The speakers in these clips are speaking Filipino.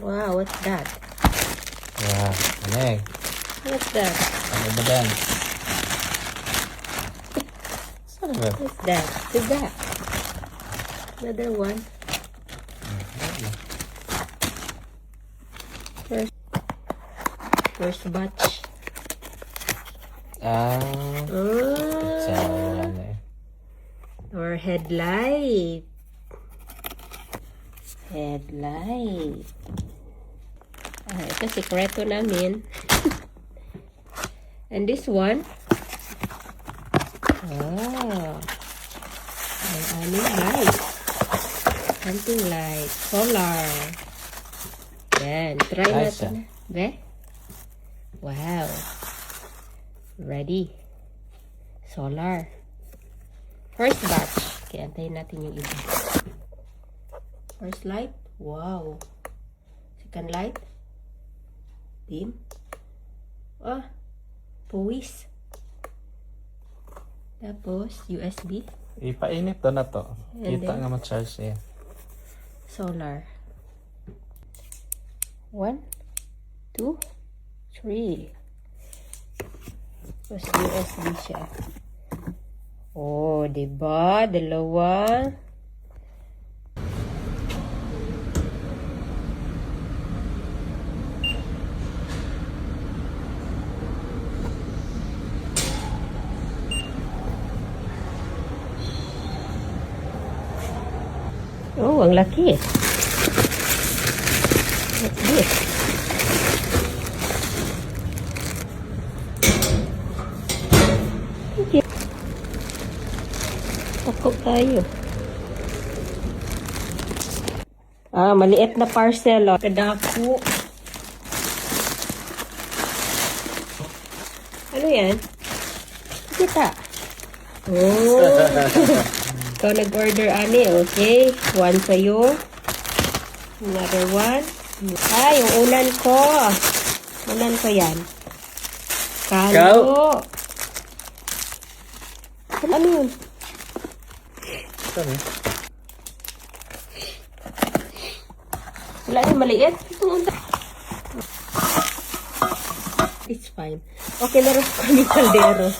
Wow, what's that? Yeah, aneh. What's that? Ano ba yan? Saan ba? What's that? What's that? Another one. First batch. Sa ano eh. Or headlight. Headlight. Ito sikreto namin. And this one. Ang aming light. Something like solar. Yan. Try Nice, natin. Be? Wow. Ready. Solar. First batch. Kaya antayin natin yung iba. First light. Wow. Second light. Dim. Pawis. Tapos, USB. Ipainit to na to. And Kita then, nga ma-charge niya. Solar. 1, 2, 3. Tapos USB siya. Oh, diba? Dalawa. Oh, ang laki. What's this? Okay. Takot tayo. Maliit na parcel. Oh. Kadako. Ano yan? Kita. Oh. Ikaw nag-order, Ani. Okay. One sa'yo. Another one. Yung unan ko. Unan ko yan. Kalo. Ano yun? Saan eh? Wala yung maliit. Itong unan. It's fine. Okay, meron ko kami kaldero.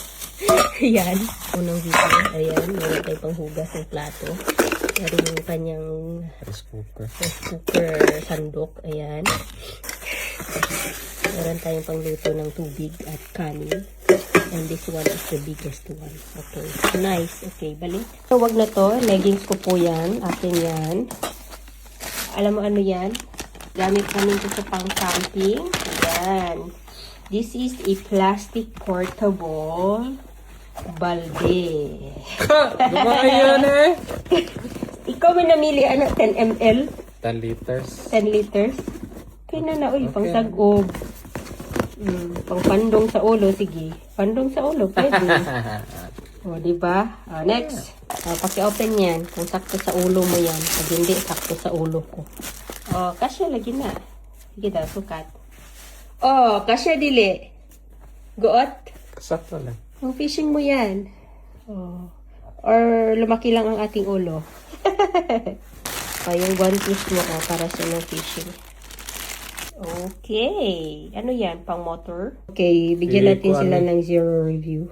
Ayan. Unang video. Ayan. Meron tayong panghugas ng plato. Meron yung kanyang Rice cooker. sandok. Ayan. Meron tayong pangluto ng tubig at kanin. And this one is the biggest one. Okay. Nice. Okay, balik. So, wag na to. Leggings ko po yan. Akin yan. Alam mo ano yan? Gamit namin ito sa pang-camping. Ayan. This is a plastic portable balde. Diba yun eh? Ikaw may namili, 10 ml? 10 liters. 10 liters? Okay na. Uy, Okay. pang sagob. Pang pandong sa ulo, sige. Pandong sa ulo, pwede. O, diba? Next. Paki-open yan. Kung sakto sa ulo mo yan. Pag hindi, sakto sa ulo ko. Kasya lagi na. Sige daw, sukat. Kasya dili. Goot. Sakto lang. Ang fishing mo yan. Or lumaki lang ang ating ulo. Yung one piece mo para sa ng fishing. Okay. Ano yan? Pang motor? Okay. Bigyan natin sila ng 0 review.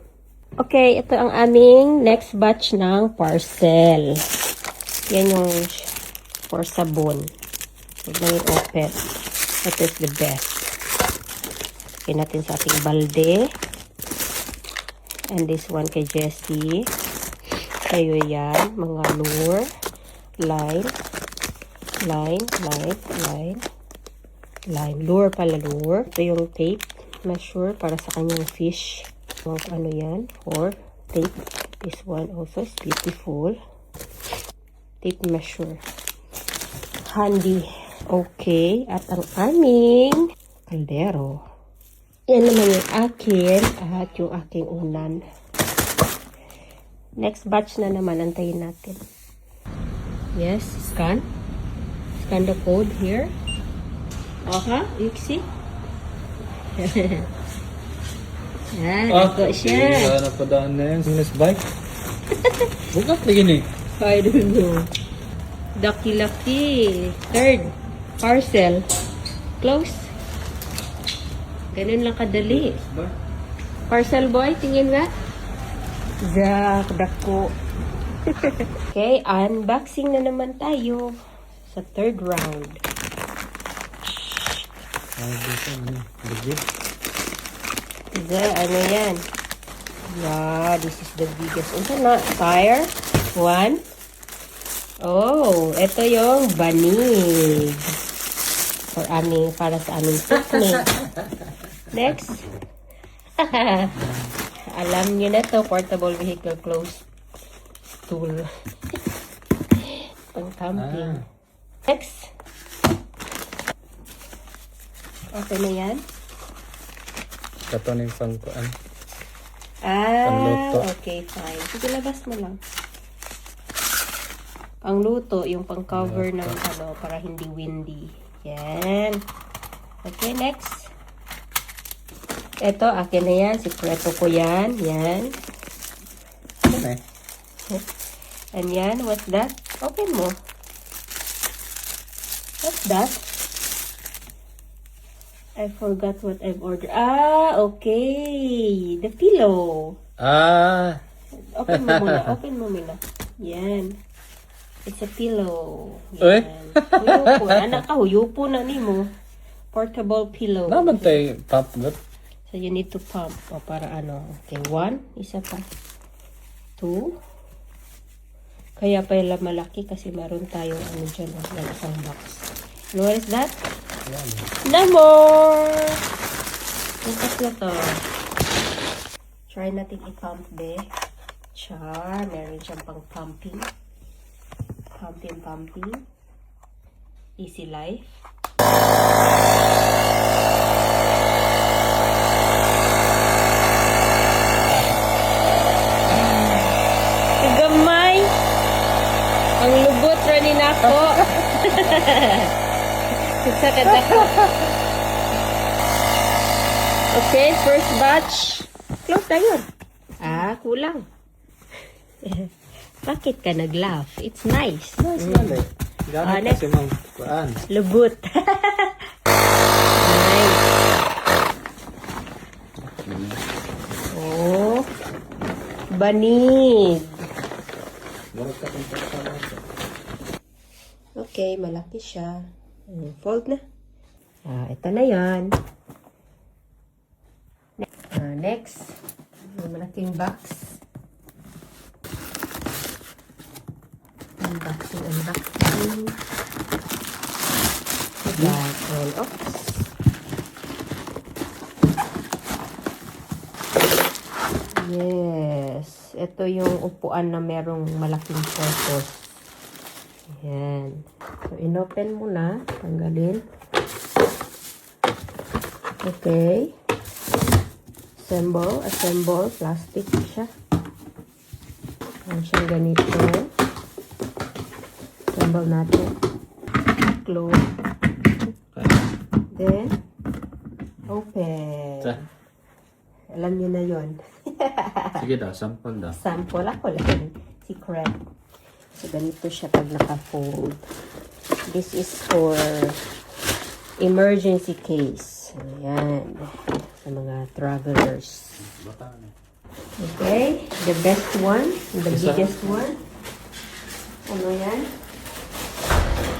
Okay. Ito ang aming next batch ng parcel. Yan yung for sabon. Huwag na yung open. That is the best. Okay natin sa ating balde. And this one kay Jessie. Kayo yan. Mga lure. Line. Lure pala, lure. Ito yung tape measure para sa kanyang fish. Ano yan? Or tape. This one also is beautiful. Tape measure. Handy. Okay. At ang aming kaldero. Yan naman yung akin at yung aking unan. Next batch na naman. Antayin natin. Yes. Scan. Scan the code here. You see? Yan. Ito siya. Wala na pa daan na yan. Sinus bike. Bukat lagi ni. I don't know. Lucky. Third parcel. Close. Ganun lang kadali. Parcel boy, tingin nga. Zak, dako. Okay, unboxing na naman tayo sa third round. Ano yan? Yeah, this is the biggest. Unsa na? Tire? One. Oh, ito yung banig. Para sa aming picnic. Next. Alam niyo na to, portable vehicle close tool. Pang camping. Next. Okay na yan? Ito na yung pangkuan. Panluto. Okay, fine. Sige, labas mo lang. Pangluto, yung pang-cover ng para hindi windy. Yan. Okay, next. Ito, akin na yan. Sikreto ko yan. Yan. Ano And yan, what's that? Open mo. What's that? I forgot what I've ordered. Ah, okay. The pillow. Open mo muna. Open mo muna. Yan. It's a pillow. Uy. Huyupo. Anak ka, huyupo na ni mo. Portable pillow. Naman tayo pump gut. So, you need to pump. O, para ano. Okay, 1. Isa pa. 2. Kaya pala malaki kasi meron tayong ano dyan. Ng isang box. And what is that? No more! Bukas na to. Try natin i-pump be. Char. Meron siyang pang pumping. Pumping. Easy life. Gamay. Ang lubot rin ako. Sakit ako. Okay, first batch. Close na yun. Kulang. Bakit ka nag-laugh? It's nice. Nice man eh. Gamit kasi mang kuan. Lubot. Nice. Oh. Banig. Okay, malaki siya. Fold na. Ito na yan. Next. May malaking box. Unboxing. That one. Oops. Yes. Ito yung upuan na merong malaking purpose. Ayan. So, inopen mo na. Tanggalin. Okay. Assemble. Plastic siya. Ayan siyang ganito. Assemble natin. Close. Then, open. Alam niyo na yon. Sige daw, sample daw. Sample ako lang. Secret. So, ganito siya pag naka-fold. This is for emergency case. Ayan. Sa mga travelers. Okay. The best one. The biggest one. Ano yan?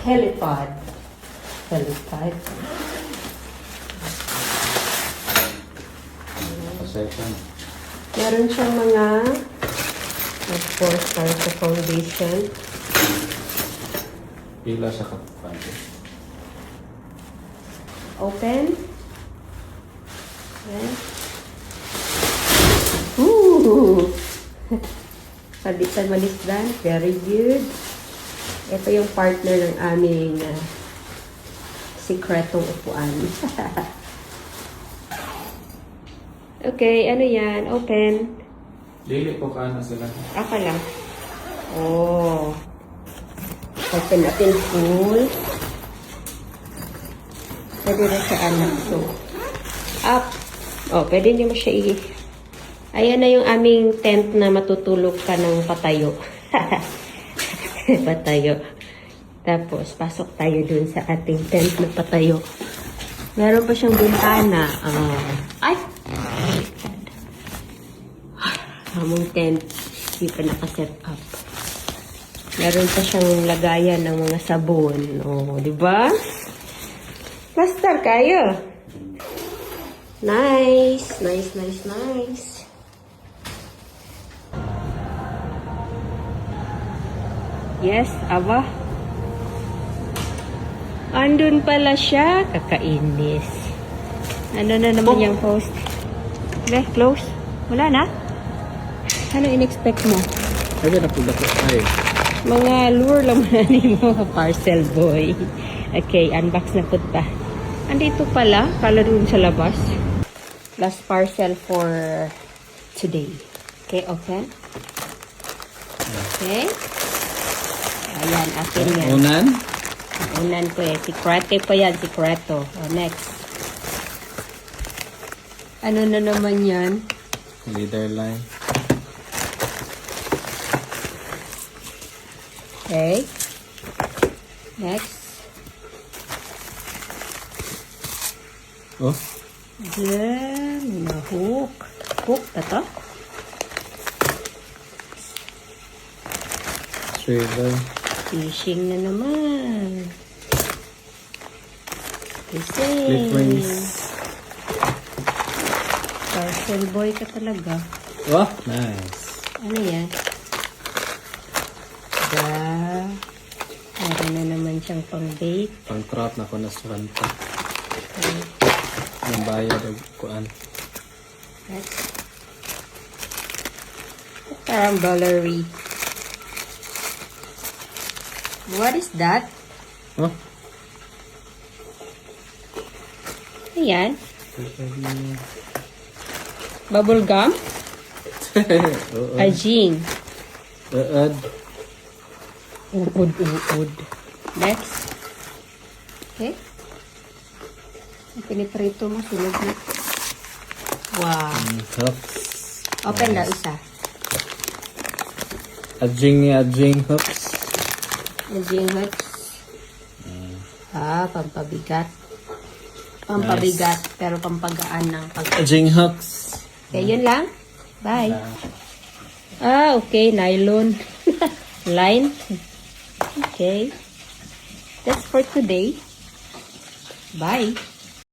Helipod. Second. Meron siyang mga, of course, para sa foundation. Pila sa kapante. Open. Ayan. Ooh! Malisdan. Very good. Ito yung partner ng aming sikretong upuan. Okay, ano yan? Open. Dili po ka na sila. Aka lang. Oh. Open natin full. Pwede na sa anak. So, up. Oh, pwede nyo mo siya Ayan na yung aming tent na matutulog ka ng patayo. Patayo. Tapos, pasok tayo dun sa ating tent na patayo. Meron pa siyang bintana. Ay! Hamong tent. Hindi pa nakaset up. Meron pa siyang lagayan ng mga sabon. Oh, di ba? Plaster kayo. Nice. Nice, nice, nice. Yes, aba. Andun pala siya. Kakainis. Ano na naman yung post? Okay, close. Wala na? Ano in-expect mo? Ay, na po dapat. Ay. Mga lure lang na mo, parcel boy. Okay, unbox na po ta. Andito pala, kala dun sa labas. Last parcel for today. Okay, okay? Okay. Ayan, akin yan. Unan? Unan ko eh. Secreto pa yan, secreto. Next. Ano na naman yan? Leader line. Okay. Next. Oh, Then, na hook. Hook na to? trailer. Fishing na naman. Fishing. Split wings. Parcel boy ka talaga. Oh, nice. Ano yan? Meron na naman siyang pang-bait. Pang-trap na ko na sa kanta. Yung bayad o kuan. Parang Valerie. What is that? Oh, Ayan. Bubble gum? oo. Ajing. Uod. Uod. Next. Okay. Ang piniprito mo, sunog na. Wow. Hooks. Open daw isa. Ajing hooks. Ajing hooks. Pampabigat. Pampabigat, pero pampagaan ng pag... Ajing hooks. Okay, yun lang. Bye. Okay. Nylon. Line. Okay. That's for today. Bye.